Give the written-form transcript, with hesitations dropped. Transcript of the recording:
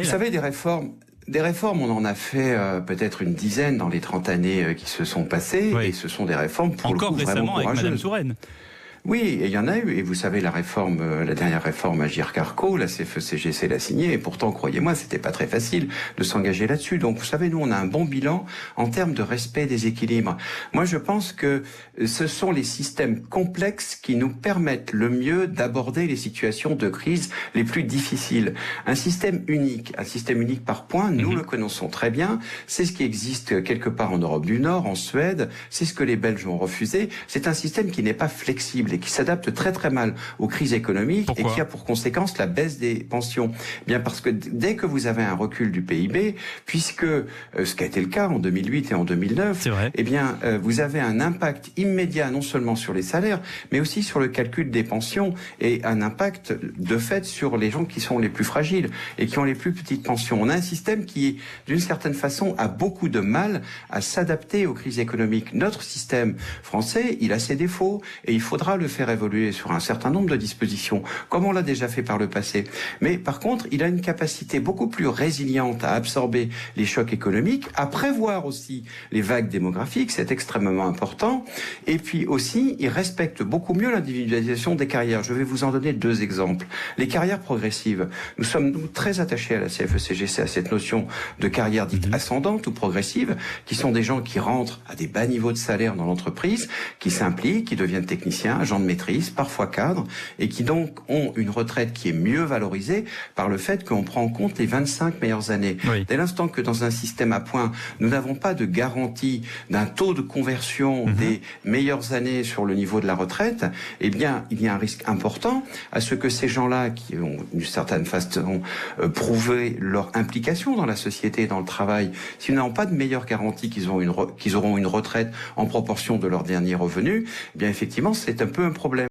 Vous savez, des réformes, on en a fait peut-être une dizaine dans les 30 années qui se sont passées, et ce sont des réformes pour encore le coup vraiment récemment courageuses. avec Madame Touraine. Oui, et il y en a eu. Et vous savez, la dernière réforme Agirc-Arrco, la CFE-CGC l'a signée. Et pourtant, croyez-moi, c'était pas très facile de s'engager là-dessus. Donc, vous savez, nous, on a un bon bilan en termes de respect des équilibres. Moi, je pense que ce sont les systèmes complexes qui nous permettent le mieux d'aborder les situations de crise les plus difficiles. Un système unique par point, nous le connaissons très bien. C'est ce qui existe quelque part en Europe du Nord, en Suède. C'est ce que les Belges ont refusé. C'est un système qui n'est pas flexible et qui s'adapte très très mal aux crises économiques. Pourquoi ? Et qui a pour conséquence la baisse des pensions. Bien parce que dès que vous avez un recul du PIB, puisque ce qui a été le cas en 2008 et en 2009, eh bien vous avez un impact immédiat non seulement sur les salaires, mais aussi sur le calcul des pensions et un impact de fait sur les gens qui sont les plus fragiles et qui ont les plus petites pensions. On a un système qui, d'une certaine façon, a beaucoup de mal à s'adapter aux crises économiques. Notre système français, il a ses défauts et il faudra le faire évoluer sur un certain nombre de dispositions, comme on l'a déjà fait par le passé. Mais par contre, il a une capacité beaucoup plus résiliente à absorber les chocs économiques, à prévoir aussi les vagues démographiques, c'est extrêmement important. Et puis aussi, il respecte beaucoup mieux l'individualisation des carrières. Je vais vous en donner deux exemples. Les carrières progressives. Nous sommes très attachés à la CFE-CGC, à cette notion de carrière dite ascendante ou progressive, qui sont des gens qui rentrent à des bas niveaux de salaire dans l'entreprise, qui s'impliquent, qui deviennent techniciens, agents de maîtrise, parfois cadres, et qui donc ont une retraite qui est mieux valorisée par le fait qu'on prend en compte les 25 meilleures années. Dès l'instant que dans un système à points, nous n'avons pas de garantie d'un taux de conversion des meilleures années sur le niveau de la retraite, eh bien, il y a un risque important à ce que ces gens-là, qui ont d'une certaine façon prouvé leur implication dans la société et dans le travail, s'ils n'ont pas de meilleure garantie qu'ils auront une retraite en proportion de leur dernier revenu, eh bien, effectivement, c'est un peu un problème.